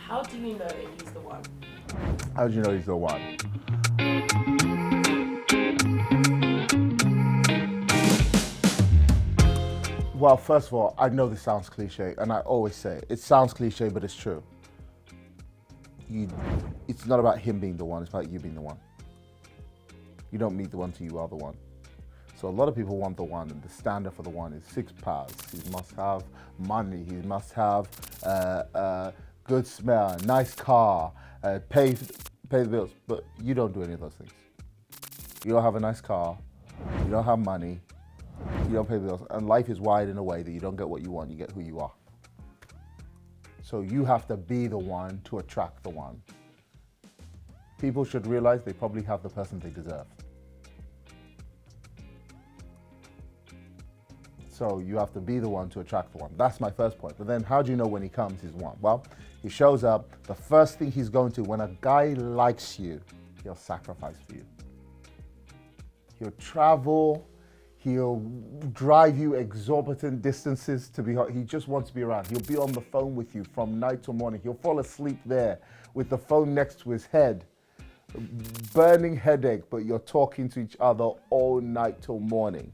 How do you know that he's the one? How do you know he's the one? Well, first of all, I know this sounds cliche, and I always say it sounds cliche, but it's true. It's not about him being the one, it's about you being the one. You don't meet the one till you are the one. So a lot of people want the one, and the standard for the one is 6 paths. He must have money, he must have good smell, nice car, pay the bills, but you don't do any of those things. You don't have a nice car, you don't have money, you don't pay the bills, and life is wired in a way that you don't get what you want, you get who you are. So you have to be the one to attract the one. People should realize they probably have the person they deserve. So you have to be the one to attract the one. That's my first point. But then how do you know when he comes, he's one? Well, he shows up, the first thing he's going to, when a guy likes you, he'll sacrifice for you. He'll travel, he'll drive you exorbitant distances to be, he just wants to be around. He'll be on the phone with you from night to morning. He'll fall asleep there with the phone next to his head. Burning headache, but you're talking to each other all night till morning.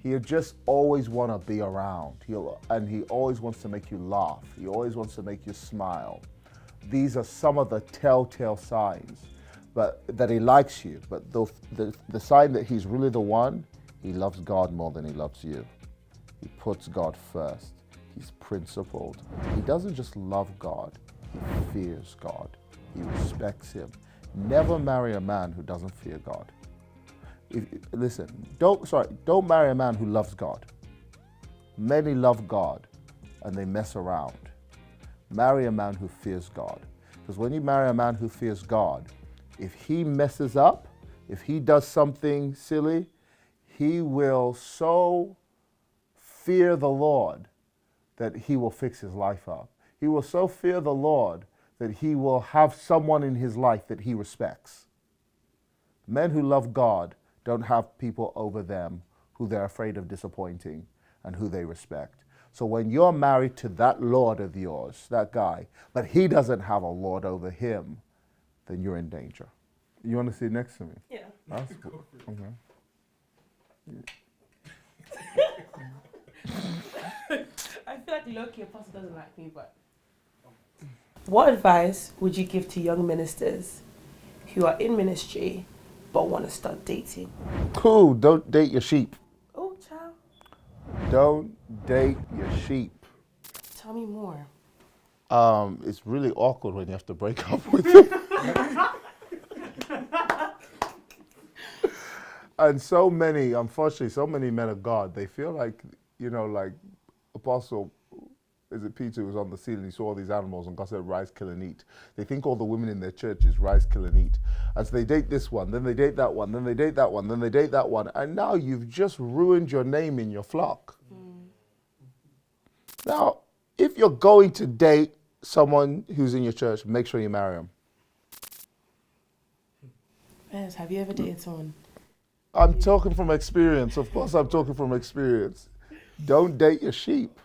He'll just always want to be around. He always wants to make you laugh. He always wants to make you smile. These are some of the telltale signs but that he likes you. But the sign that he's really the one, he loves God more than he loves you. He puts God first. He's principled. He doesn't just love God, he fears God. He respects him. Never marry a man who doesn't fear God. Don't marry a man who loves God. Many love God and they mess around. Marry a man who fears God. Because when you marry a man who fears God, if he messes up, if he does something silly, he will so fear the Lord that he will fix his life up. He will so fear the Lord that he will have someone in his life that he respects. Men who love God don't have people over them who they're afraid of disappointing and who they respect. So when you're married to that Lord of yours, that guy, but he doesn't have a Lord over him, then you're in danger. You want to sit next to me? Yeah. That's cool. Okay. I feel like low-key apostle doesn't like me, but... What advice would you give to young ministers who are in ministry but want to start dating? Cool, don't date your sheep. Oh, child. Don't date your sheep. Tell me more. It's really awkward when you have to break up with them. And unfortunately, so many men of God, they feel like, like Apostle, is it Peter who was on the ceiling, he saw all these animals and God said, rise, kill and eat. They think all the women in their church is rise, kill and eat. And so they date this one, then they date that one, then they date that one, then they date that one. And now you've just ruined your name in your flock. Now, if you're going to date someone who's in your church, make sure you marry him. Yes, have you ever dated someone? I'm talking from experience. Of course, I'm talking from experience. Don't date your sheep.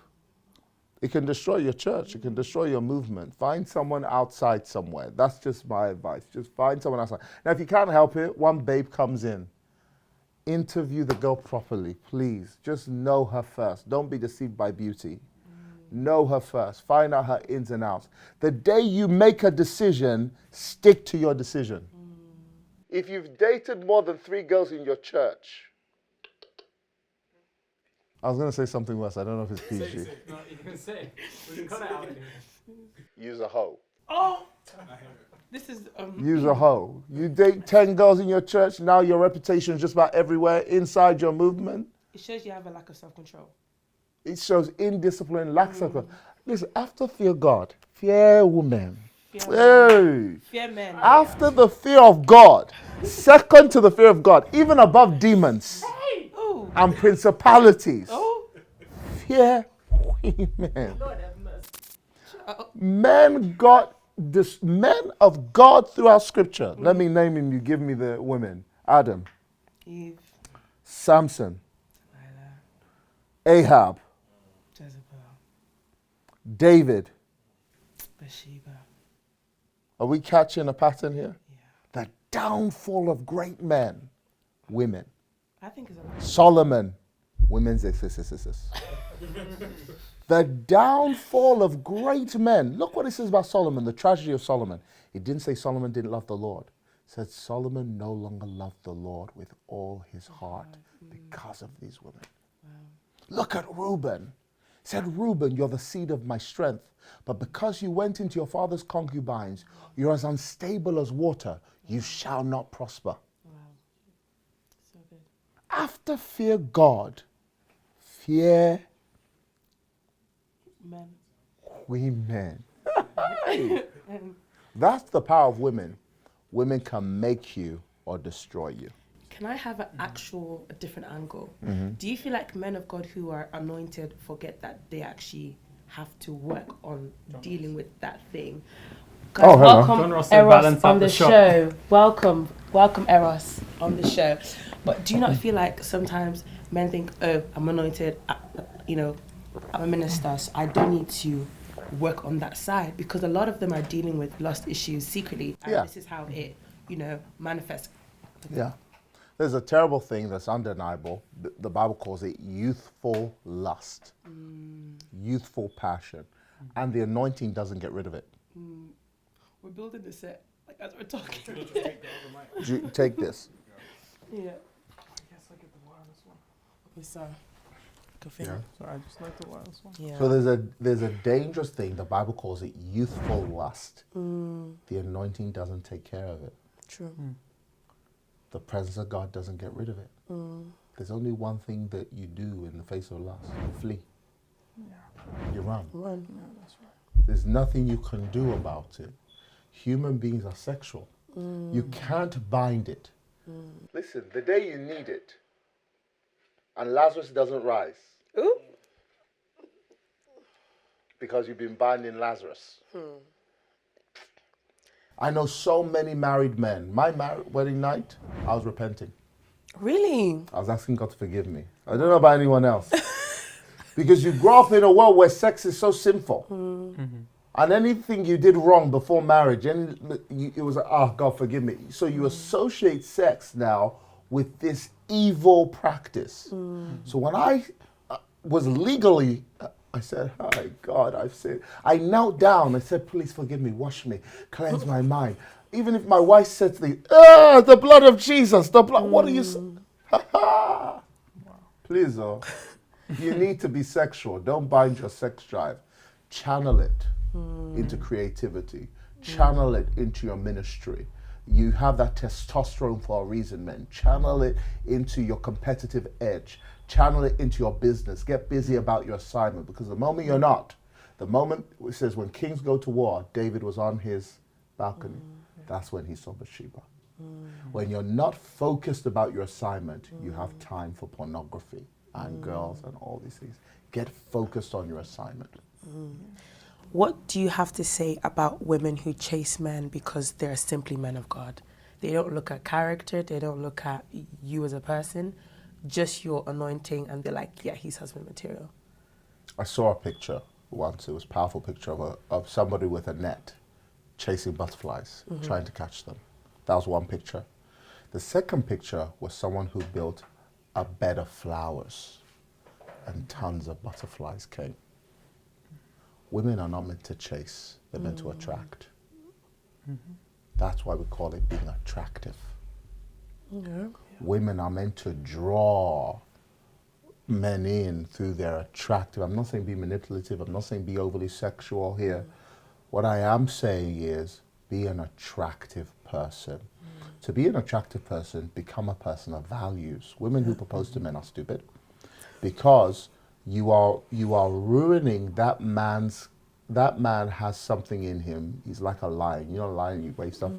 It can destroy your church. It can destroy your movement. Find someone outside somewhere. That's just my advice. Just find someone outside. Now, if you can't help it, one babe comes in. Interview the girl properly, please. Just know her first. Don't be deceived by beauty. Know her first. Find out her ins and outs. The day you make a decision, stick to your decision. If you've dated more than 3 girls in your church, I was going to say something worse. I don't know if it's PG. No, you can say. We can cut it out anyway. Use a hoe. Oh! This is... Use a hoe. You date 10 girls in your church, now your reputation is just about everywhere inside your movement. It shows you have a lack of self-control. It shows indiscipline, lack of self-control. Listen, after fear God, fear women. Hey. Fear men. After the fear of God, second to the fear of God, even above demons and principalities, fear women. Men of God throughout Scripture. Let me name him. You give me the women: Adam, Eve, Samson, Ahab, Jezebel, David, Bathsheba, Are we catching a pattern here? Yeah. The downfall of great men, women. I think it's a lot. Solomon, women's this. The downfall of great men. Look what it says about Solomon, the tragedy of Solomon. It didn't say Solomon didn't love the Lord. It said Solomon no longer loved the Lord with all his heart because of these women. Wow. Look at Reuben. It said, Reuben, you're the seed of my strength. But because you went into your father's concubines, you're as unstable as water. You shall not prosper. Wow. So good. After fear God, fear Men. women. That's the power of women. Women can make you or destroy you. Can I have a different angle? Do you feel like men of God who are anointed forget that they actually have to work on dealing with that thing? Oh, hello. Welcome Eros Eros on the shop. show. Welcome Eros on the show. But do you not feel like sometimes men think, oh, I'm anointed, I'm a minister, so I don't need to work on that side, because a lot of them are dealing with lust issues secretly, and this is how it, manifests. Yeah. There's a terrible thing that's undeniable. The Bible calls it youthful lust, youthful passion, and the anointing doesn't get rid of it. We're building the set, like as we're talking. Take this. Yeah. I guess I get the wireless one. Okay, so. Yeah. Sorry, I just like the wireless one. Yeah. So there's a dangerous thing. The Bible calls it youthful lust. The anointing doesn't take care of it. True. The presence of God doesn't get rid of it. There's only one thing that you do in the face of lust: you flee. Yeah. You run. Run. Yeah, that's right. There's nothing you can do about it. Human beings are sexual. You can't bind it. Listen, the day you need it, and Lazarus doesn't rise. Ooh. Because you've been binding Lazarus. I know so many married men. My wedding night, I was repenting. Really? I was asking God to forgive me. I don't know about anyone else. Because you grow up in a world where sex is so sinful. And anything you did wrong before marriage, it was like, oh, God, forgive me. So you associate sex now with this evil practice. So when I was legally, I said, hi, God, I've sinned. I knelt down. I said, please forgive me, wash me, cleanse my mind. Even if my wife said to me, the blood of Jesus, the blood, what are you saying? Please, you need to be sexual. Don't bind your sex drive. Channel it into creativity. Channel it into your ministry. You have that testosterone for a reason, men. Channel it into your competitive edge. Channel it into your business. Get busy about your assignment, because the moment you're not, the moment it says when kings go to war, David was on his balcony. That's when he saw Bathsheba. When you're not focused about your assignment, you have time for pornography and girls and all these things. Get focused on your assignment. What do you have to say about women who chase men because they're simply men of God? They don't look at character, they don't look at you as a person, just your anointing, and they're like, yeah, he's husband material. I saw a picture once. It was a powerful picture of somebody with a net chasing butterflies, trying to catch them. That was one picture. The second picture was someone who built a bed of flowers and tons of butterflies came. Women are not meant to chase, they're meant to attract. That's why we call it being attractive. Women are meant to draw men in through their attractive. I'm not saying be manipulative, I'm not saying be overly sexual here. What I am saying is be an attractive person. To be an attractive person, become a person of values. Women who propose to men are stupid, because you are ruining that man's. That man has something in him. He's like a lion. You know, a lion, you wave stuff.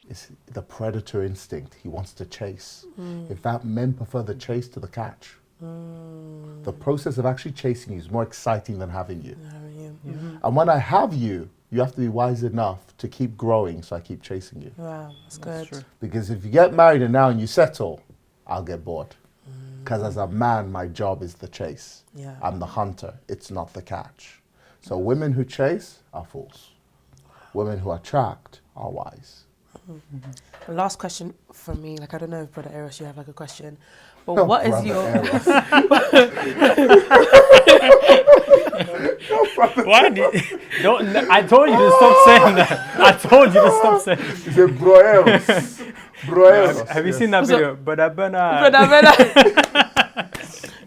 It's the predator instinct. He wants to chase. In fact, men prefer the chase to the catch. The process of actually chasing you is more exciting than having you. And when I have you, you have to be wise enough to keep growing, so I keep chasing you. Wow, that's good. True. Because if you get married and now and you settle, I'll get bored. Because as a man, my job is the chase. I'm the hunter. It's not the catch. So women who chase are fools. Women who attract are wise. The last question from me, like I don't know if Brother Eros, you have like a question, but Oh, what is Brother your Eros. Why did don't? I told you to stop saying that. I told you to stop saying. He said, Bro Eros. Bro Eros. Have you Yes. seen that So- video? But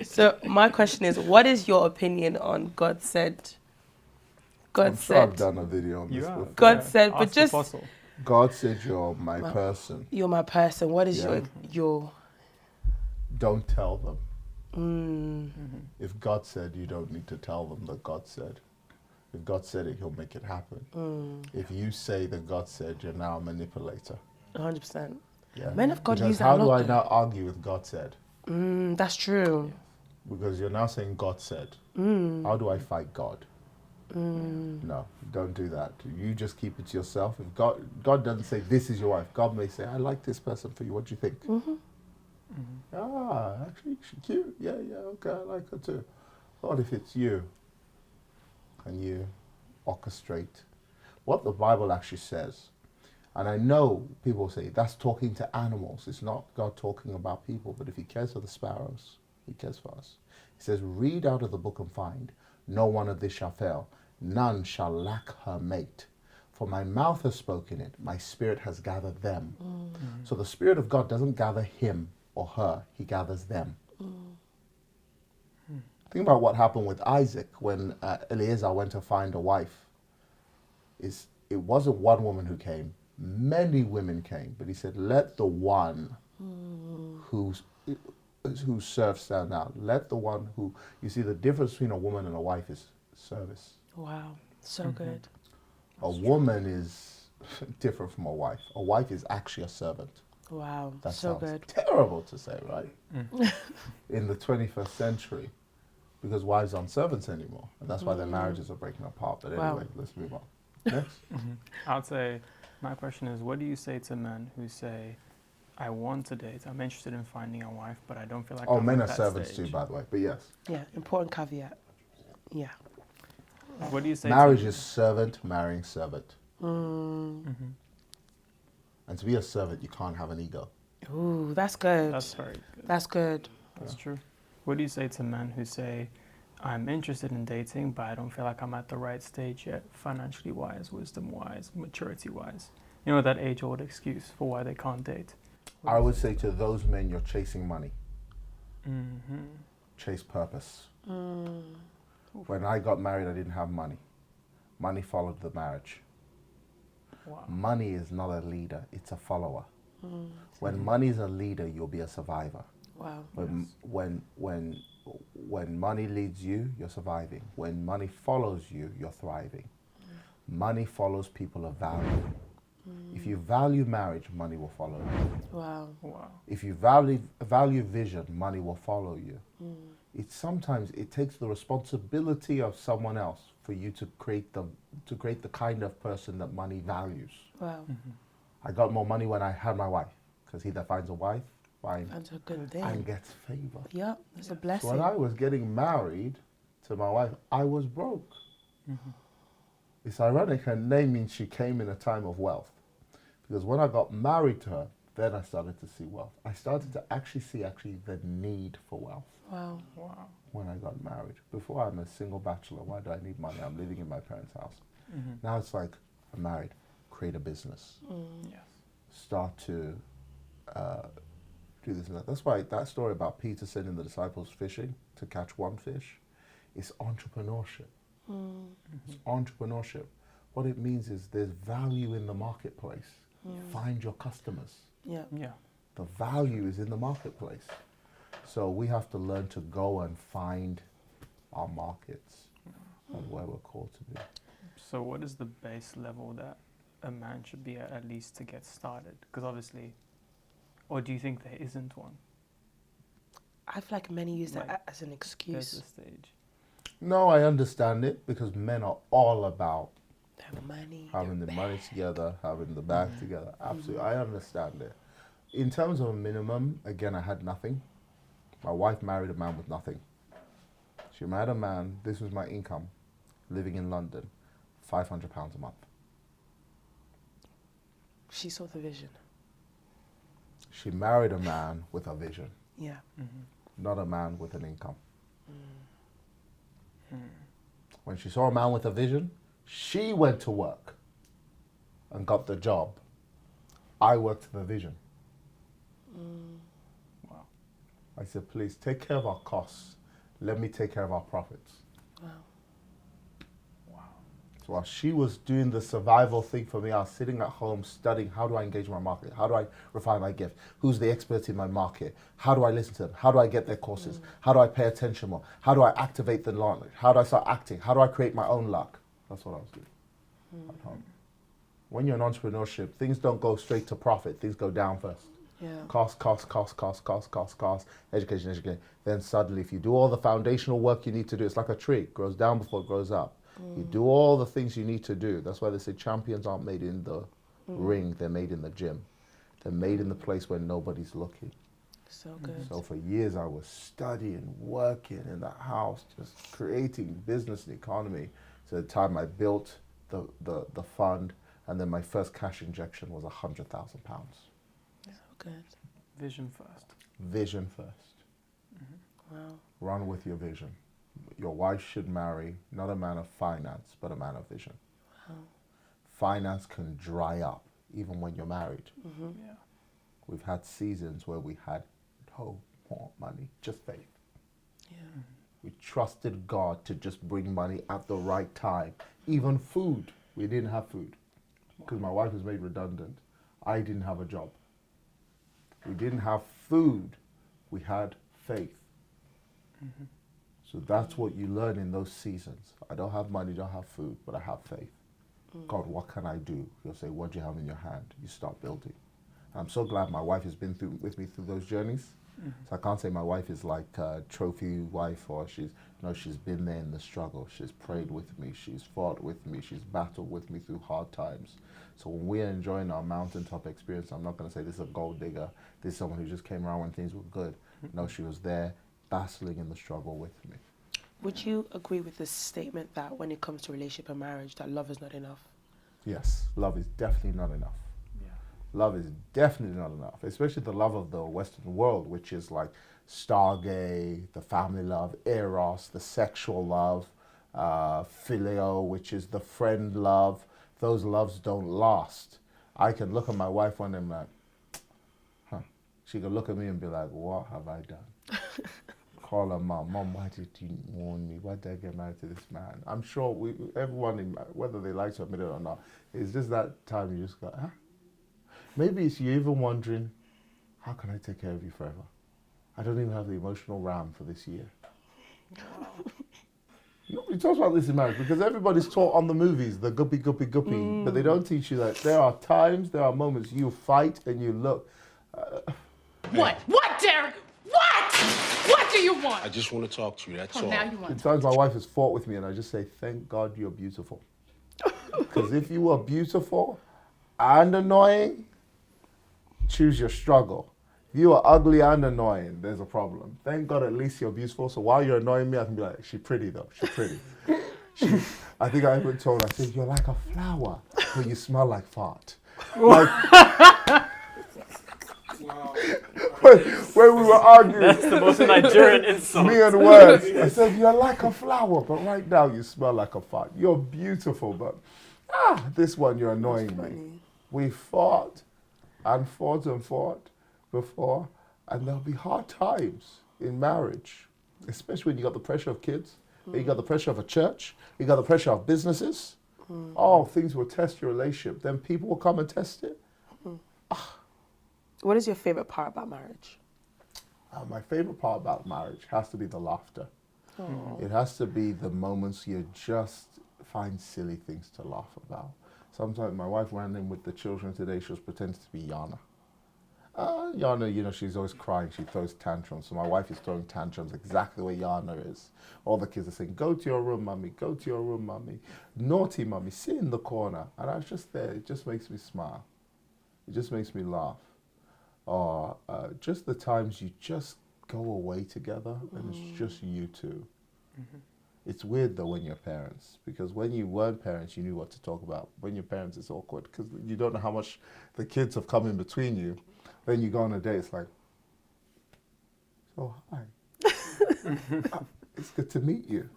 So my question is, what is your opinion on God said? God I'm sure I've said, done a video on You this are. before. God said, but Ask the just apostle. God said you're my person. you're my person. What is Yeah. your Don't tell them. Mm-hmm. If God said, you don't need to tell them that God said. If God said it, he'll make it happen. If you say that God said, you're now a manipulator. 100%? Yeah. Men of God Because use that how a do lot, I though. now argue with God said? That's true. Because you're now saying God said. How do I fight God? No, don't do that. You just keep it to yourself. If God doesn't say this is your wife, God may say, I like this person for you. What do you think? Ah, actually, she's cute. Yeah, okay, I like her too. What if it's you? Can you orchestrate what the Bible actually says? And I know people say that's talking to animals. It's not God talking about people. But if he cares for the sparrows, he cares for us. He says, read out of the book and find. No one of this shall fail. None shall lack her mate. For my mouth has spoken it. My spirit has gathered them. So the Spirit of God doesn't gather him or her. He gathers them. Think about what happened with Isaac when Eliezer went to find a wife. It wasn't one woman who came. Many women came. But he said, let the one who serves stand out. Let the one who... You see, the difference between a woman and a wife is service. Wow, so good. A woman is different from a wife. A wife is actually a servant. Wow, That so sounds good. terrible to say, right? In the 21st century, because wives aren't servants anymore, and that's why their marriages are breaking apart. But Wow. anyway, let's move on. Next. I'd say my question is, what do you say to men who say, I want to date, I'm interested in finding a wife, but I don't feel like Oh, I'm men at are that servants stage. too, by the way. But yes, Yeah, important caveat. Yeah. What do you say marriage to is servant marrying servant, Mm-hmm. and to be a servant, you can't have an ego. Ooh, that's good. That's very good. That's good. That's true. What do you say to men who say, I'm interested in dating, but I don't feel like I'm at the right stage yet, financially wise, wisdom wise, maturity wise? You know, that age old excuse for why they can't date. I would say to those men, you're chasing money. Mm-hmm. Chase purpose. When I got married, I didn't have money. Money followed the marriage. Wow. Money is not a leader, it's a follower. When money is a leader, you'll be a survivor. Wow. When money leads you, you're surviving. When money follows you, you're thriving. Money follows people of value. If you value marriage, money will follow you. Wow. Wow. If you value vision, money will follow you. Sometimes it takes the responsibility of someone else for you to create the kind of person that money values. Wow. I got more money when I had my wife, because he that finds a wife finds That's a good thing. and gets favor. Yeah, that's a So blessing. when I was getting married to my wife, I was broke. It's ironic, her name means she came in a time of wealth. Because when I got married to her, then I started to see wealth. I started to actually see the need for wealth Wow. Wow. when I got married. Before, I'm a single bachelor. Why do I need money? I'm living in my parents' house. Now it's like, I'm married. Create a business. Yes. Start to do this and that. That's why that story about Peter sending the disciples fishing to catch one fish is entrepreneurship. It's entrepreneurship. What it means is there's value in the marketplace. Find your customers. Yeah. Yeah. The value is in the marketplace. So we have to learn to go and find our markets and where we're called to be. So what is the base level that a man should be at least to get started? Because obviously, or do you think there isn't one? I feel like many use that Like, as an There's excuse. a stage. No, I understand it because men are all about Their money. having their the money together, having the bag together. Absolutely, I understand it. In terms of a minimum, again, I had nothing. My wife married a man with nothing. She married a man, this was my income, living in London, £500 a month. She saw the vision. She married a man with a vision, Yeah. not a man with an income. When she saw a man with a vision, she went to work and got the job. I worked the vision. Wow. I said, please take care of our costs. Let me take care of our profits. Wow. So while she was doing the survival thing for me, I was sitting at home studying, how do I engage my market? How do I refine my gift? Who's the expert in my market? How do I listen to them? How do I get their courses? How do I pay attention more? How do I activate the knowledge? How do I start acting? How do I create my own luck? That's what I was doing at home. When you're in entrepreneurship, things don't go straight to profit. Things go down first. Yeah. Cost, education. Then suddenly, if you do all the foundational work you need to do, it's like a tree. It grows down before it grows up. You do all the things you need to do. That's why they say champions aren't made in the ring. They're made in the gym. They're made in the place where nobody's looking. So good. So for years, I was studying, working in the house, just creating business and economy. So the time I built the fund, and then my first cash injection was £100,000. So good. Vision first. Vision first. Wow. Run with your vision. Your wife should marry not a man of finance, but a man of vision. Wow. Finance can dry up even when you're married. Yeah. We've had seasons where we had no more money, just faith. Yeah. We trusted God to just bring money at the right time. Even food, we didn't have food because my wife was made redundant. I didn't have a job. We didn't have food. We had faith. So that's what you learn in those seasons. I don't have money, don't have food, but I have faith. God, what can I do? You'll say, what do you have in your hand? You start building. And I'm so glad my wife has been with me through those journeys. So I can't say my wife is like a trophy wife or she's been there in the struggle. She's prayed with me. She's fought with me. She's battled with me through hard times. So when we're enjoying our mountaintop experience, I'm not going to say this is a gold digger. This is someone who just came around when things were good. No, she was there battling in the struggle with me. Would you agree with this statement that when it comes to relationship and marriage, that love is not enough? Yes, love is definitely not enough. Yeah. Love is definitely not enough, especially the love of the Western world, which is like stargay, the family love, eros, the sexual love, phileo, which is the friend love. Those loves don't last. I can look at my wife one day and be like, huh. She can look at me and be like, what have I done? Call her mom, why did you warn me? Why did I get married to this man? I'm sure everyone, whether they like to admit it or not, it's just that time you just go, huh? Maybe it's you even wondering, how can I take care of you forever? I don't even have the emotional RAM for this year. Nobody talks about this in marriage because everybody's taught on the movies, the guppy, but they don't teach you that there are times, there are moments you fight and you look. What? What, Derek? What? What do you want? I just want to talk to you, that's all. Now you want In times my wife has fought with me and I just say, thank God you're beautiful. Because if you were beautiful and annoying, choose your struggle. If you are ugly and annoying, there's a problem. Thank God at least you're beautiful. So while you're annoying me, I can be like, she's pretty though, she's pretty. I think I even told her, I said, you're like a flower, but you smell like fart. Like, when we were arguing, That's the most Nigerian insult. me and words, I said, you're like a flower, but right now you smell like a fart. You're beautiful, but this one you're annoying me. We fought and fought and fought before, and there'll be hard times in marriage, especially when you got the pressure of kids, you got the pressure of a church, you got the pressure of businesses. All things will test your relationship. Then people will come and test it. What is your favorite part about marriage? My favorite part about marriage has to be the laughter. It has to be the moments you just find silly things to laugh about. Sometimes my wife ran in with the children today. She was pretending to be Yana. Yana, she's always crying. She throws tantrums. So my wife is throwing tantrums exactly the way Yana is. All the kids are saying, go to your room, mummy. Go to your room, mummy. Naughty, mummy. Sit in the corner. And I was just there. It just makes me smile. It just makes me laugh. Or just the times you just go away together and it's just you two. It's weird though when you're parents, because when you weren't parents, you knew what to talk about. When you're parents, it's awkward because you don't know how much the kids have come in between you. Then you go on a date, it's like, so hi, it's good to meet you.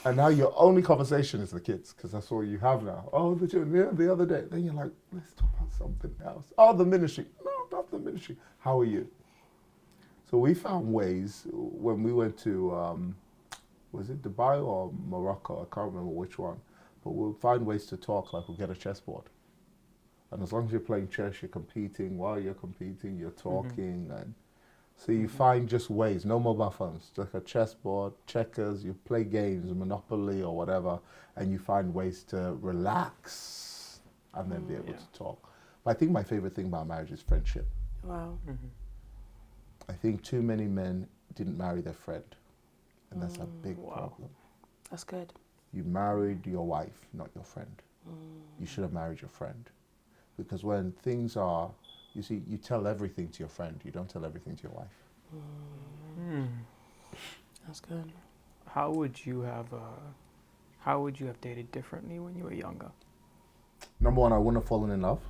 And now your only conversation is the kids, because that's all you have now. Oh, the children, yeah, the other day. Then you're like, let's talk about something else. Oh, the ministry. No, not the ministry. How are you? So we found ways when we went to, was it Dubai or Morocco? I can't remember which one. But we'll find ways to talk, like we'll get a chessboard. And as long as you're playing chess, you're competing. While you're competing, you're talking. And so you find just ways, no mobile phones, just a chessboard, checkers, you play games, Monopoly or whatever, and you find ways to relax and then be able to talk. But I think my favorite thing about marriage is friendship. Wow. I think too many men didn't marry their friend, and that's a big problem. That's good. You married your wife, not your friend. You should have married your friend. Because when things are, you see, you tell everything to your friend, you don't tell everything to your wife. That's good. How would you have dated differently when you were younger? Number one, I wouldn't have fallen in love.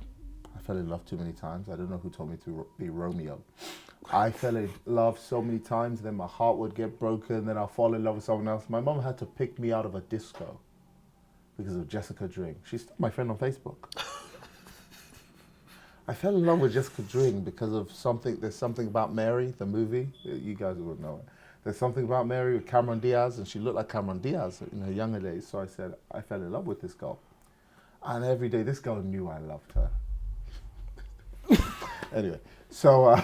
I fell in love too many times. I don't know who told me to be Romeo. I fell in love so many times, then my heart would get broken, then I'll fall in love with someone else. My mom had to pick me out of a disco because of Jessica Dring. She's still my friend on Facebook. I fell in love with Jessica Dring because of something. There's something about Mary, the movie. You guys would know it. There's something about Mary with Cameron Diaz, and she looked like Cameron Diaz in her younger days. So I said, I fell in love with this girl. And every day, this girl knew I loved her. Anyway, so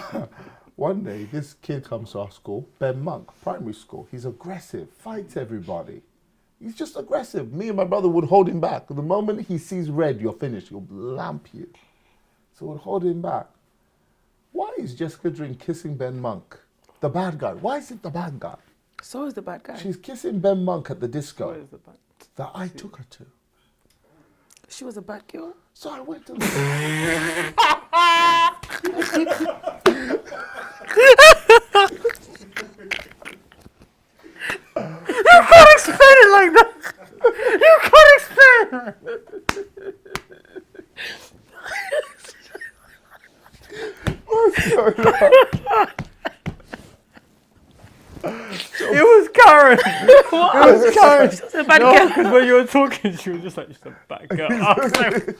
one day, this kid comes to our school, Ben Monk, primary school. He's aggressive, fights everybody. He's just aggressive. Me and my brother would hold him back. The moment he sees red, you're finished. He'll lamp you. So we'd hold him back. Why is Jessica Dring kissing Ben Monk? The bad guy. Why is it the bad guy? So is the bad guy. She's kissing Ben Monk at the disco What is the bad? that I took her to. She was a bad girl. So I went to You can't explain it like that. You can't explain it. It was Karen. It was Karen. She was a bad No, girl. because when you were talking, she was just like, just a bad girl. I was like,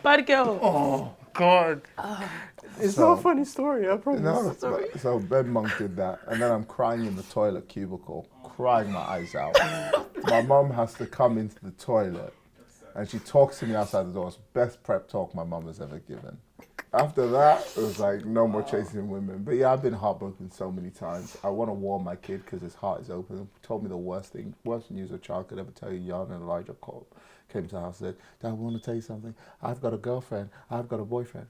Bad girl. oh, God. It's not a funny story, I promise. so Ben Monk did that, and then I'm crying in the toilet cubicle, crying my eyes out. My mom has to come into the toilet, and she talks to me outside the door. It's the best prep talk my mom has ever given. After that, it was like no more chasing women. But yeah, I've been heartbroken so many times. I want to warn my kid because his heart is open. He told me the worst news a child could ever tell you. Jan and Elijah came to the house and said, Dad, I want to tell you something. I've got a girlfriend. I've got a boyfriend.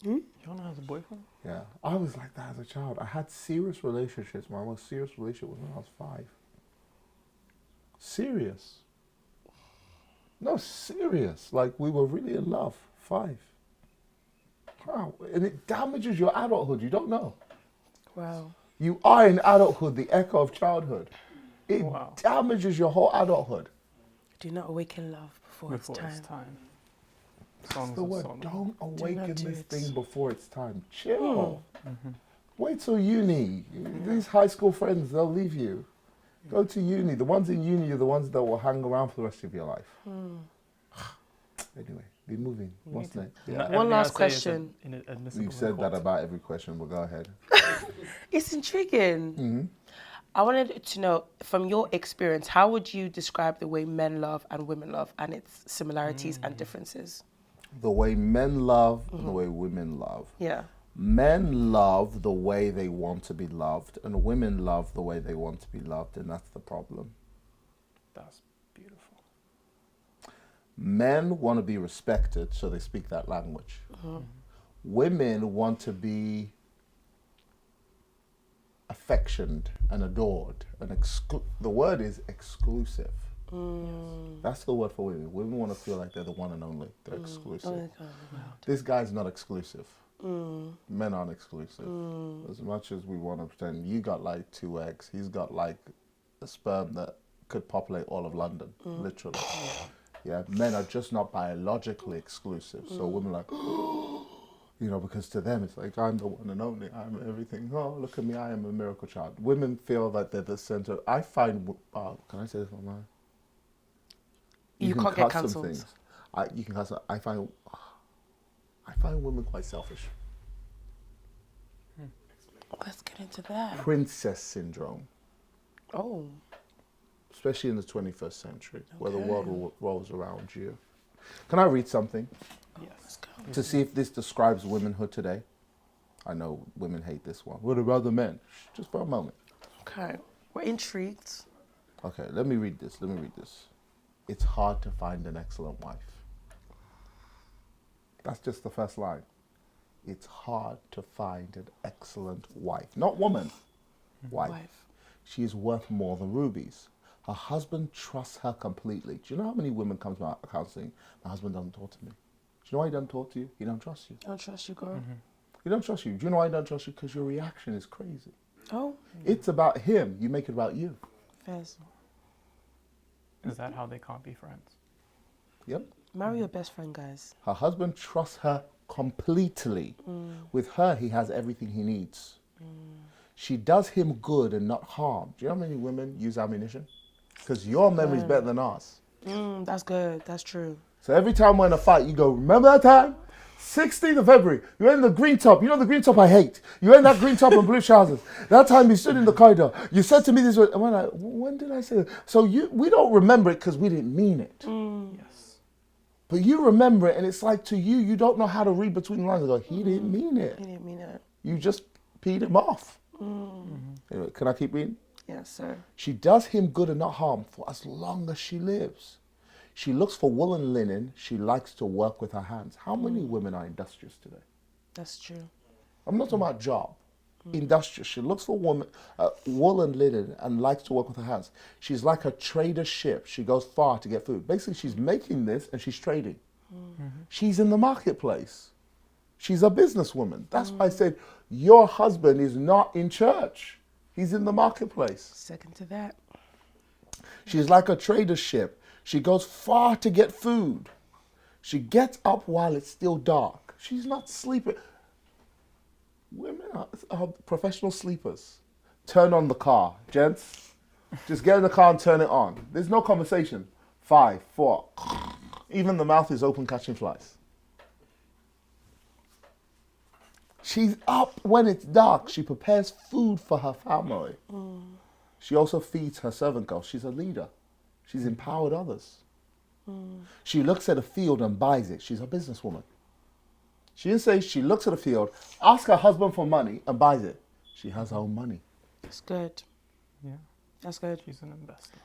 Yana has a boyfriend? Yeah, I was like that as a child. I had serious relationships. My most serious relationship was when I was 5. Serious. No, serious. Like, we were really in love. 5. Wow. And it damages your adulthood. You don't know. Wow. You are in adulthood, the echo of childhood. It damages your whole adulthood. Do not awaken love before it's time. That's the word. Don't awaken this thing before it's time. Chill. Wait till uni. These high school friends, they'll leave you. Go to uni. The ones in uni are the ones that will hang around for the rest of your life. Anyway, be moving. What's next? Yeah. One last question. You've said that about every question, but go ahead. It's intriguing. I wanted to know, from your experience, how would you describe the way men love and women love and its similarities and differences? The way men love and the way women love. Yeah. Men love the way they want to be loved, and women love the way they want to be loved, and that's the problem. That's beautiful. Men want to be respected, so they speak that language. Women want to be affectioned and adored, and the word is exclusive. That's the word for women. Women want to feel like they're the one and only. They're exclusive. This guy's not exclusive. Men aren't exclusive. As much as we want to pretend, you got like 2 eggs, he's got like a sperm that could populate all of London, literally. Yeah, men are just not biologically exclusive. So women are like, you know, because to them it's like, I'm the one and only, I'm everything. Oh, look at me, I am a miracle child. Women feel that they're the center. I find, can I say this online? You can can't get cut some cancelled. things. You can cut some, I find women quite selfish. Let's get into that. Princess syndrome, Oh. especially in the 21st century, where the world rolls around you. Can I read something Yes. to see if this describes womanhood today? I know women hate this one. What about the men? Just for a moment. Okay. We're intrigued. Okay, let me read this. It's hard to find an excellent wife. That's just the first line. It's hard to find an excellent wife. Not woman, wife. She is worth more than rubies. Her husband trusts her completely. Do you know how many women come to my counseling? My husband doesn't talk to me. Do you know why he doesn't talk to you? He don't trust you. I don't trust you, girl. He don't trust you. Do you know why he don't trust you? Because your reaction is crazy. Oh. It's about him. You make it about you. Fairs. Is that how they can't be friends? Yep. Marry your best friend, guys. Her husband trusts her completely. With her, he has everything he needs. She does him good and not harm. Do you know how many women use ammunition? Because your memory's better than ours. That's good. That's true. So every time we're in a fight, you go, remember that time? 16th of February, you're in the green top. You know the green top I hate. You're in that green top and blue trousers. That time you stood in the corridor. You said to me this way. And we're like, when did I say that? So we don't remember it because we didn't mean it. Yes. But you remember it, and it's like to you, you don't know how to read between the lines. You go, he didn't mean it. He didn't mean it. You just peed him off. Anyway, can I keep reading? Yes, sir. She does him good and not harm for as long as she lives. She looks for wool and linen. She likes to work with her hands. How many women are industrious today? That's true. I'm not talking about job. Industrious. She looks for wool and linen and likes to work with her hands. She's like a trader ship. She goes far to get food. Basically, she's making this and she's trading. She's in the marketplace. She's a businesswoman. That's why I said, your husband is not in church. He's in the marketplace. Second to that. She's like a trader ship. She goes far to get food. She gets up while it's still dark. She's not sleeping. Women are professional sleepers. Turn on the car, gents. Just get in the car and turn it on. There's no conversation. 5, 4. Even the mouth is open catching flies. She's up when it's dark. She prepares food for her family. She also feeds her servant girls. She's a leader. She's empowered others. She looks at a field and buys it. She's a businesswoman. She didn't say she looks at a field, asks her husband for money and buys it. She has her own money. That's good. Yeah. That's good. She's an investor.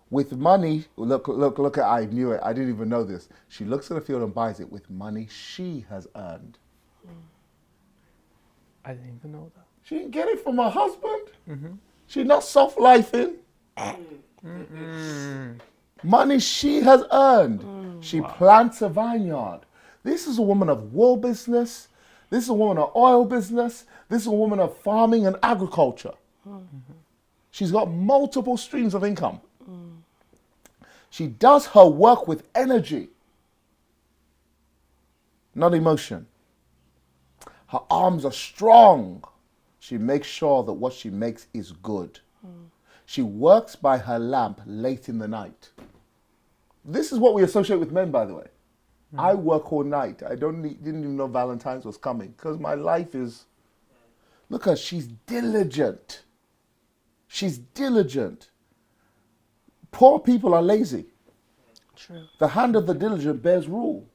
With money, look at, I knew it. I didn't even know this. She looks at a field and buys it with money she has earned. I didn't even know that. She didn't get it from her husband. She's not soft-lifing. Money she has earned. She plants a vineyard. This is a woman of wool business. This is a woman of oil business. This is a woman of farming and agriculture. She's got multiple streams of income. She does her work with energy, not emotion. Her arms are strong. She makes sure that what she makes is good. She works by her lamp late in the night. This is what we associate with men, by the way. I work all night. I didn't even know Valentine's was coming because my life is... Look at her, she's diligent. She's diligent. Poor people are lazy. True. The hand of the diligent bears rule.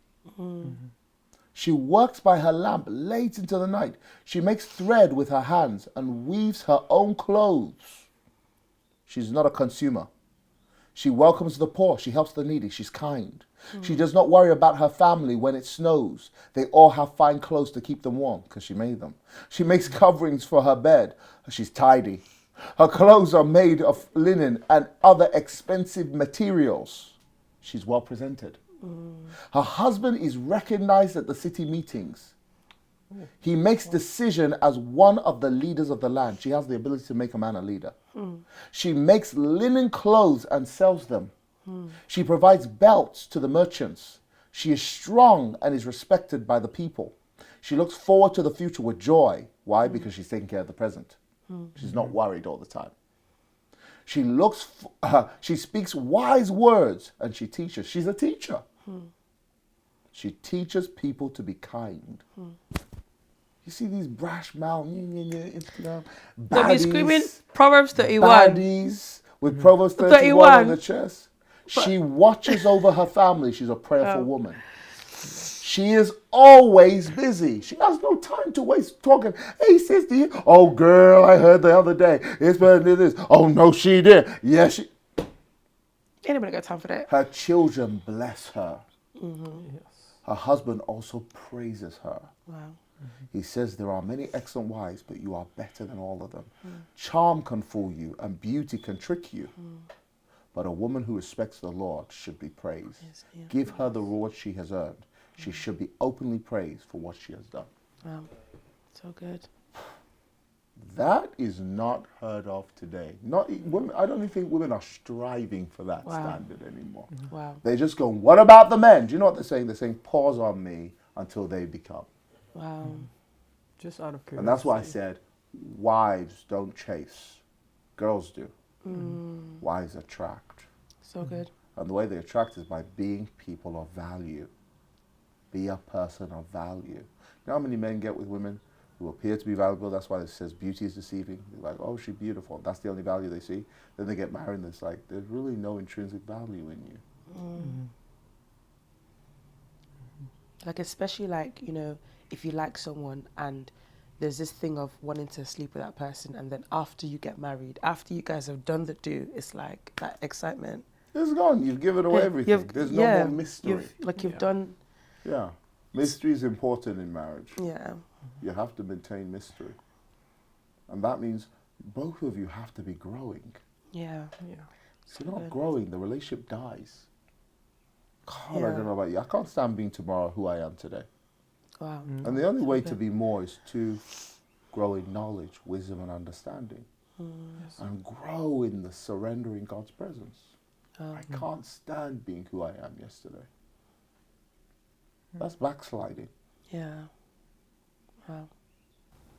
She works by her lamp late into the night. She makes thread with her hands and weaves her own clothes. She's not a consumer. She welcomes the poor. She helps the needy. She's kind. She does not worry about her family when it snows. They all have fine clothes to keep them warm because she made them. She makes coverings for her bed. She's tidy. Her clothes are made of linen and other expensive materials. She's well presented. Her husband is recognized at the city meetings. He makes decision as one of the leaders of the land. She has the ability to make a man a leader. She makes linen clothes and sells them. She provides belts to the merchants. She is strong and is respected by the people. She looks forward to the future with joy. Why? Because she's taking care of the present. She's not worried all the time. She speaks wise words and she teaches. She's a teacher. She teaches people to be kind. You see these brash mouth, Instagram, They'll be baddies, screaming Proverbs 31. baddies with Proverbs 31 on the 31. chest. She watches over her family. She's a prayerful woman. She is always busy. She has no time to waste talking. Hey, sister. Oh, girl, I heard the other day. It's better than this. Oh, no, she did. Yeah, she. Anybody got time for that? Her children bless her. Her husband also praises her. Wow. He says there are many excellent wives, but you are better than all of them. Charm can fool you and beauty can trick you. But a woman who respects the Lord should be praised. Yes, yeah. Give her the reward she has earned. She should be openly praised for what she has done. Wow. So good. That is not heard of today. Not women. I don't even think women are striving for that standard anymore. Wow. They just go, what about the men? Do you know what they're saying? They're saying, pause on me until they become. Wow. Just out of curiosity. And that's why I said, wives don't chase. Girls do. Wives attract. So good. And the way they attract is by being people of value. Be a person of value. You know how many men get with women who appear to be valuable? That's why it says beauty is deceiving. They're like, oh, she's beautiful. That's the only value they see. Then they get married and it's like, there's really no intrinsic value in you. Like, especially like, you know, if you like someone and there's this thing of wanting to sleep with that person, and then after you get married, after you guys have done the do, it's like that excitement. It's gone. You've given away everything. There's no more mystery. You've done. Yeah. Mystery is important in marriage. Yeah. You have to maintain mystery. And that means both of you have to be growing. Yeah. Yeah. If you're not growing, the relationship dies. God, I Yeah. don't know about you. I can't stand being tomorrow who I am today. Wow. And the only way to be more is to grow in knowledge, wisdom, and understanding. And grow in the surrender in God's presence. I can't stand being who I am yesterday. That's backsliding. Yeah. Wow.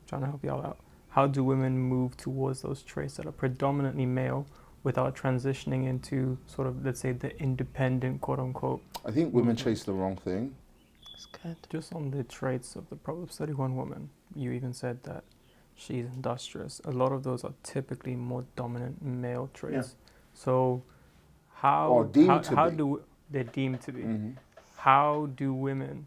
Trying to help y'all out. How do women move towards those traits that are predominantly male without transitioning into sort of, let's say, the independent, quote unquote? I think women chase the wrong thing. That's good. Just on the traits of the Proverbs 31 woman, you even said that she's industrious. A lot of those are typically more dominant male traits. So Or deemed to how be. do they're deemed to be? How do women,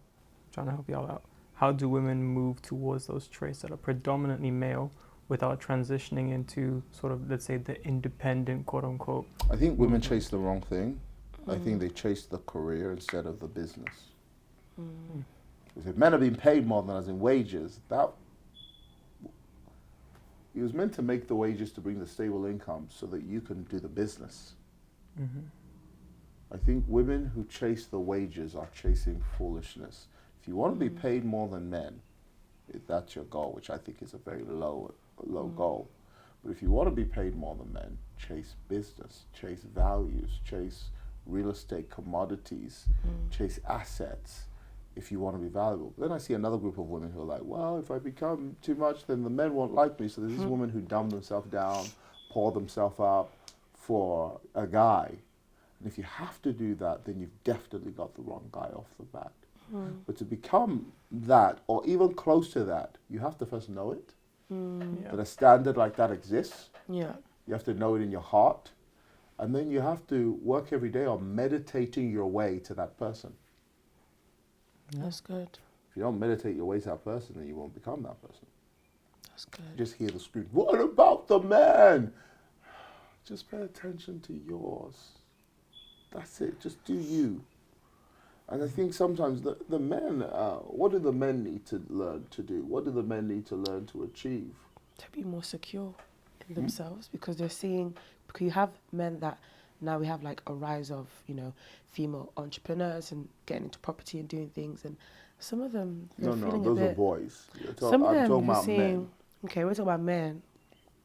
trying to help y'all out, how do women move towards those traits that are predominantly male without transitioning into sort of, let's say, the independent, quote unquote? I think women chase the wrong thing. I think they chase the career instead of the business. If men are being paid more than as in wages, that he was meant to make the wages to bring the stable income so that you can do the business. I think women who chase the wages are chasing foolishness. If you want to be paid more than men, if that's your goal, which I think is a very low goal. But if you want to be paid more than men, chase business, chase values, chase real estate commodities, chase assets if you want to be valuable. Then I see another group of women who are like, well, if I become too much, then the men won't like me. So there's this woman who dumbed themselves down, poured themselves up for a guy. And if you have to do that, then you've definitely got the wrong guy off the bat. But to become that, or even close to that, you have to first know it. That a standard like that exists. Yeah. You have to know it in your heart. And then you have to work every day on meditating your way to that person. That's good. If you don't meditate your way to that person, then you won't become that person. That's good. You just hear the scream, what about the man? Just pay attention to yours. That's it. Just do you. And I think sometimes the men, what do the men need to learn to do? What do the men need to learn to achieve? To be more secure in themselves, because they're seeing, because you have men that now we have like a rise of, female entrepreneurs and getting into property and doing things, and some of them they're feeling those a bit. are boys. Some of I'm them talking you're about seeing. men, Okay, we're talking about men.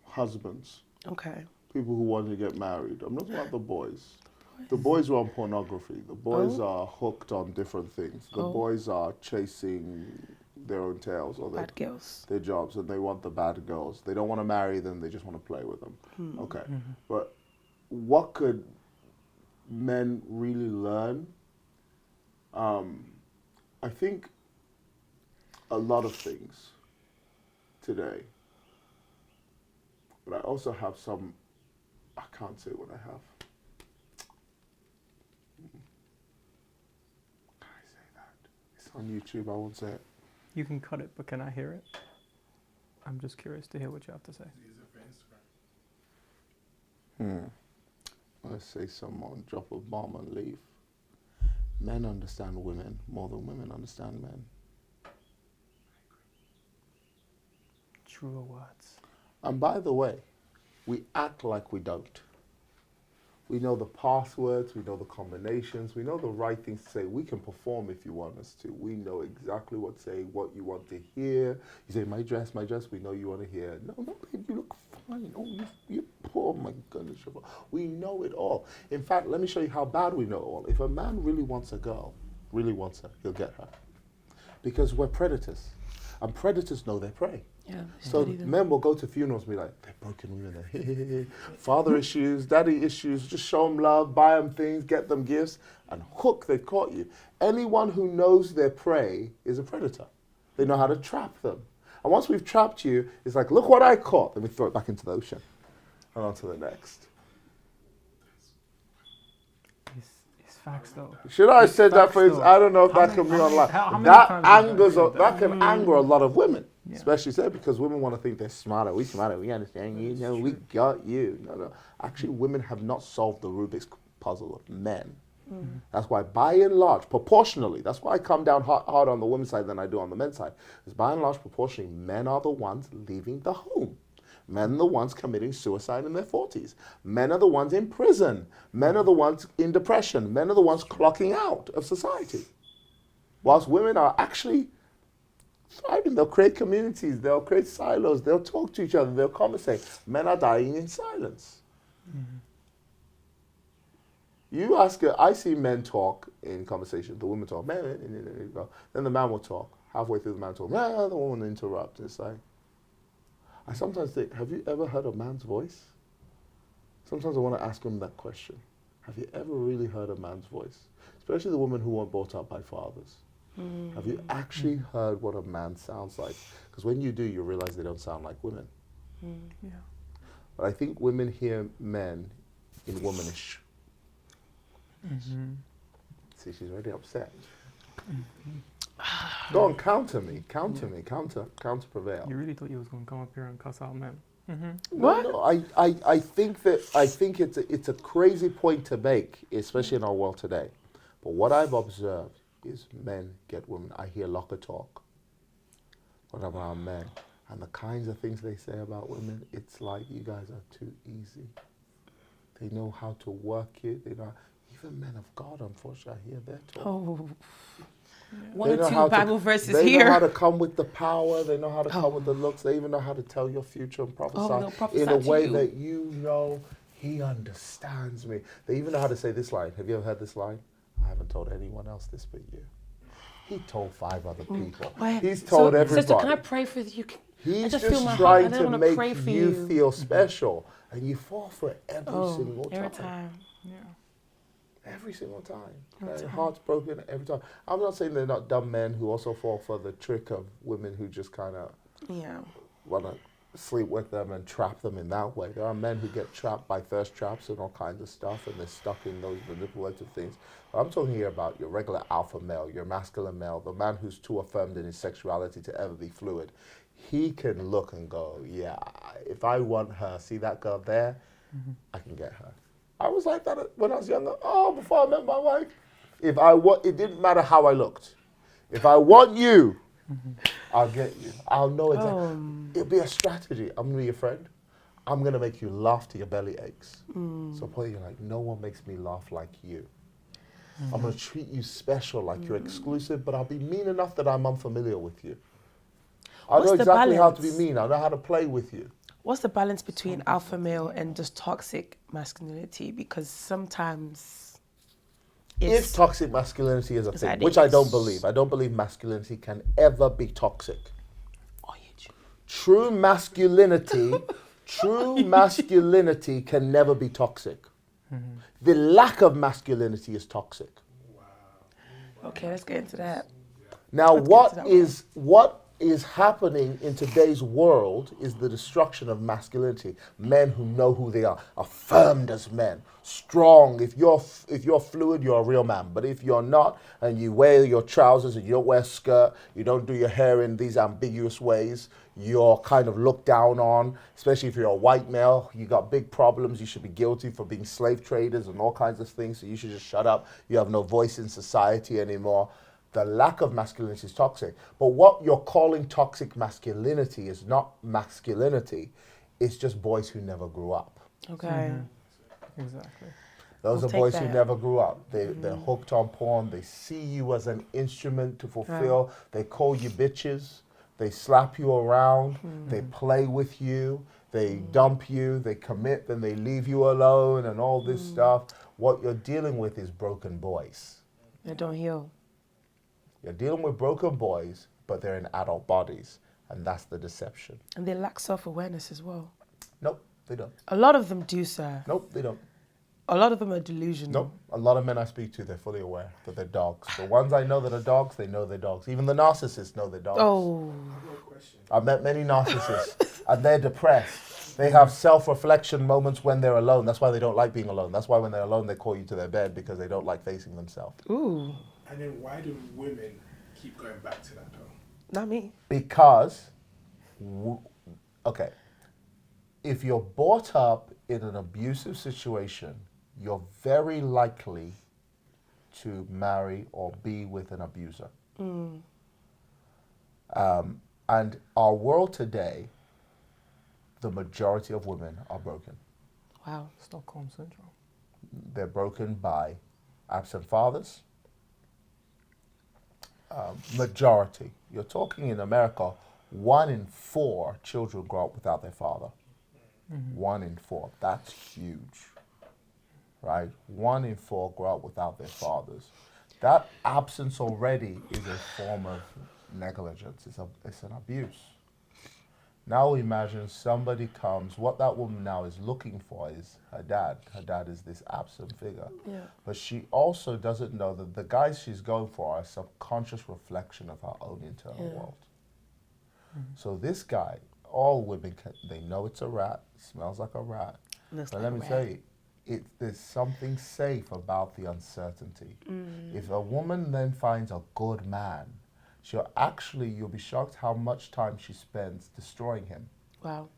husbands, Okay. people who want to get married. I'm not talking about the boys. The boys are on pornography. The boys are hooked on different things. The boys are chasing their own tails or Bad girls. their jobs, and they want the bad girls. They don't want to marry them. They just want to play with them. Okay, but what could men really learn? I think a lot of things today, but I also have some. I can't say what I have. Can I say that? It's on YouTube. I won't say it. You can cut it, but can I hear it? I'm just curious to hear what you have to say. Let's say someone drop a bomb and leave. Men understand women more than women understand men. Truer words. And by the way, we act like we don't. We know the passwords, we know the combinations, we know the right things to say. We can perform if you want us to. We know exactly what to say, what you want to hear. You say, my dress, we know you want to hear. No, babe, you look fine. Oh, you poor, my goodness. We know it all. In fact, let me show you how bad we know it all. If a man really wants a girl, really wants her, he'll get her. Because we're predators. And predators know their prey. Yeah. So men will go to funerals and be like, they're broken women. Father issues, daddy issues, just show them love, buy them things, get them gifts, and hook, they've caught you. Anyone who knows their prey is a predator. They know how to trap them. And once we've trapped you, it's like, look what I caught. Then we throw it back into the ocean. And on to the next. It's facts though. Should I have said that facts, phrase? though. I don't know if How that many- can be how many- online. how many That times have you angers, said that can anger a lot of women. Yeah. Especially said because women want to think they're smarter. We smarter. We understand you. No, we got you. No. Actually, women have not solved the Rubik's puzzle of men. That's why, by and large, proportionally, that's why I come down hard on the women's side than I do on the men's side. Because by and large, proportionally, men are the ones leaving the home. Men are the ones committing suicide in their 40s. Men are the ones in prison. Men are the ones in depression. Men are the ones clocking out of society. Whilst women are actually thriving. They'll create communities. They'll create silos. They'll talk to each other. They'll conversate. Men are dying in silence. You ask, I see men talk in conversation. The women talk, then the man will talk. Halfway through the man talk, the woman interrupts. It's like, I sometimes think, have you ever heard a man's voice? Sometimes I want to ask him that question. Have you ever really heard a man's voice? Especially the women who weren't brought up by fathers. Have you actually heard what a man sounds like? Because when you do, you realize they don't sound like women. Yeah. But I think women hear men in womanish. See, she's already upset. Go on, counter me, counter prevail. You really thought you was going to come up here and cuss out men? No, I think it's a crazy point to make, especially in our world today. But what I've observed is men get women. I hear locker talk when I'm around men. And the kinds of things they say about women, it's like, you guys are too easy. They know how to work it. They know, even men of God, unfortunately, I hear their talk. Oh. They One or know two how Bible verses They here. know how to come with the power. They know how to come with the looks. They even know how to tell your future and they'll prophesy prophesy in a to way you. that you know he understands me. They even know how to say this line. Have you ever heard this line? I haven't told anyone else this but you. He told 5 other people. He's told everybody. Sister, can I pray for you? I He's just feel my just heart. I trying don't to wanna make pray for you you. feel special. And you fall for it every single Every time. time. Yeah. Every single time. Their heart's broken every time. I'm not saying they're not dumb men who also fall for the trick of women who just kind of Yeah. want to sleep with them and trap them in that way. There are men who get trapped by thirst traps and all kinds of stuff, and they're stuck in those manipulative things. But I'm talking here about your regular alpha male, your masculine male, the man who's too affirmed in his sexuality to ever be fluid. He can look and go, yeah, if I want her, see that girl there, I can get her. I was like that when I was younger. Oh, before I met my wife. It didn't matter how I looked. If I want you, I'll get you. I'll know exactly. It'll be a strategy. I'm going to be your friend. I'm going to make you laugh till your belly aches. So you're like, no one makes me laugh like you. I'm going to treat you special, like you're exclusive, but I'll be mean enough that I'm unfamiliar with you. I What's know the exactly how to be balance? mean. I know how to play with you. What's the balance between alpha male and just toxic masculinity? Because sometimes it's... If toxic masculinity is a thing, ideas. which I don't believe. I don't believe masculinity can ever be toxic. Oh, you do. True masculinity can never be toxic. The lack of masculinity is toxic. Okay, let's get into that. Now, Let's get to that what is happening in today's world is the destruction of masculinity. Men who know who they are, affirmed as men, strong. If you're fluid, you're a real man. But if you're not, and you wear your trousers and you don't wear a skirt, you don't do your hair in these ambiguous ways, you're kind of looked down on. Especially if you're a white male, you got big problems. You should be guilty for being slave traders and all kinds of things. So you should just shut up. You have no voice in society anymore. The lack of masculinity is toxic. But what you're calling toxic masculinity is not masculinity. It's just boys who never grew up. Okay. Exactly. Those I'll are take boys who that. never grew up. They're hooked on porn. They see you as an instrument to fulfill. They call you bitches. They slap you around. They play with you. They dump you. They commit. Then they leave you alone and all this stuff. What you're dealing with is broken boys. They don't heal. You're dealing with broken boys, but they're in adult bodies. And that's the deception. And they lack self-awareness as well. Nope, they don't. A lot of them do, sir. Nope, they don't. A lot of them are delusional. Nope. A lot of men I speak to, they're fully aware that they're dogs. The ones I know that are dogs, they know they're dogs. Even the narcissists know they're dogs. Oh. I've met many narcissists, and they're depressed. They have self-reflection moments when they're alone. That's why they don't like being alone. That's why when they're alone, they call you to their bed, because they don't like facing themselves. Ooh. And then why do women keep going back to that though? Not me. Because, okay, if you're brought up in an abusive situation, you're very likely to marry or be with an abuser. And our world today, the majority of women are broken. Wow. Stockholm syndrome. They're broken by absent fathers. Majority. You're talking in America, 1 in 4 children grow up without their father. 1 in 4. That's huge. Right? 1 in 4 grow up without their fathers. That absence already is a form of negligence. It's an abuse. Now imagine somebody comes, what that woman now is looking for is her dad. Her dad is this absent figure. Yeah. But she also doesn't know that the guys she's going for are a subconscious reflection of her own internal world. So this guy, all women, they know it's a rat, smells like a rat. Looks But like let a me rat. tell you, there's something safe about the uncertainty. If a woman then finds a good man, you'll be shocked how much time she spends destroying him, Wow.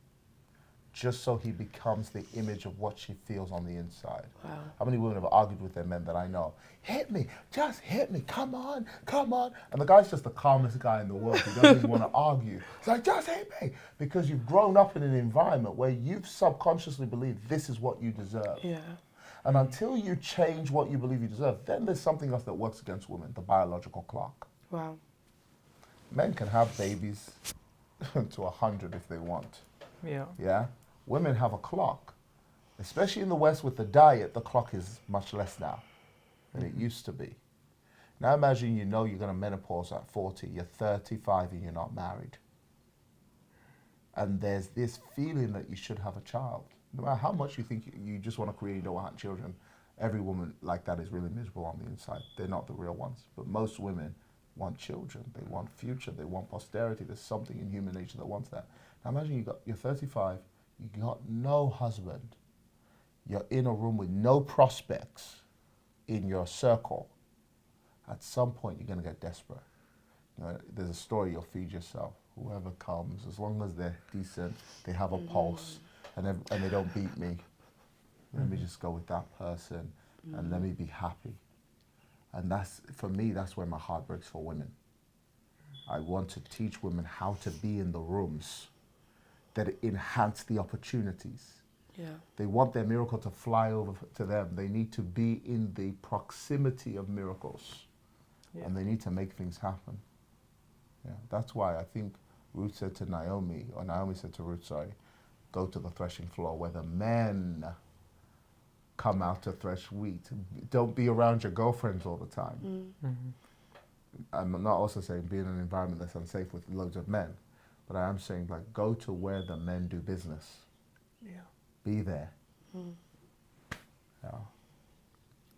just so he becomes the image of what she feels on the inside. Wow. How many women have argued with their men that I know? Hit me, just hit me, come on, come on. And the guy's just the calmest guy in the world. He doesn't even want to argue. He's like, just hit me. Because you've grown up in an environment where you've subconsciously believed this is what you deserve. Yeah. And until you change what you believe you deserve, then there's something else that works against women, the biological clock. Wow. Men can have babies to 100 if they want. Yeah. Yeah? Women have a clock. Especially in the West with the diet, the clock is much less now than it used to be. Now imagine you're going to menopause at 40, you're 35 and you're not married. And there's this feeling that you should have a child. No matter how much you think you just want to create, you don't want children, every woman like that is really miserable on the inside. They're not the real ones. But most women want children, they want future, they want posterity. There's something in human nature that wants that. Now imagine you're 35, you got no husband, you're in a room with no prospects in your circle. At some point you're going to get desperate. There's a story, you'll feed yourself. Whoever comes, as long as they're decent, they have a pulse, and they don't beat me, let me just go with that person and let me be happy. And for me, that's where my heart breaks for women. I want to teach women how to be in the rooms that enhance the opportunities. Yeah. They want their miracle to fly over to them. They need to be in the proximity of miracles. Yeah. And they need to make things happen. Yeah, that's why I think Ruth said to Naomi, or Naomi said to Ruth, sorry, go to the threshing floor where the men come out to thresh wheat. Don't be around your girlfriends all the time. Mm-hmm. I'm not also saying be in an environment that's unsafe with loads of men, but I am saying like go to where the men do business. Yeah. Be there. Mm. Yeah.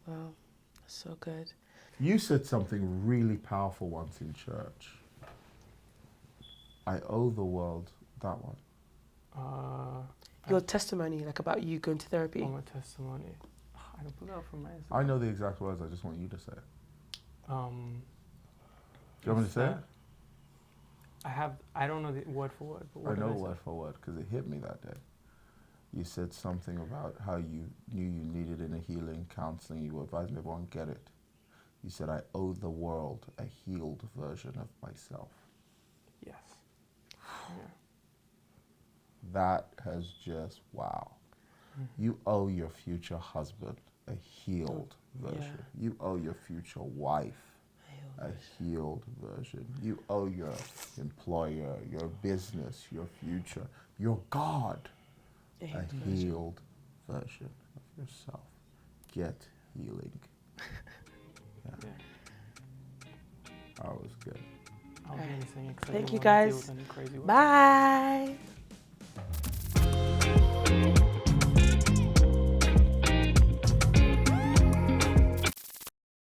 Wow, that's so good. You said something really powerful once in church. I owe the world that one. Your testimony, like about you going to therapy. On my testimony. I don't pull it out from my Instagram. I know the exact words, I just want you to say it. Do you want me to say it? I don't know the word for word. But I what know did say? word for word because it hit me that day. You said something about how you knew you needed inner healing, counseling. You were advising everyone get it. You said, I owe the world a healed version of myself. Yes. Yeah. That has just, wow. You owe your future husband a healed version. You owe your future wife a healed version. You owe your employer, your business, your future, your God a healed version of yourself. Get healing. Yeah. That was good. I'll be anything except Thank the you, one that guys. deals with any crazy work. Bye.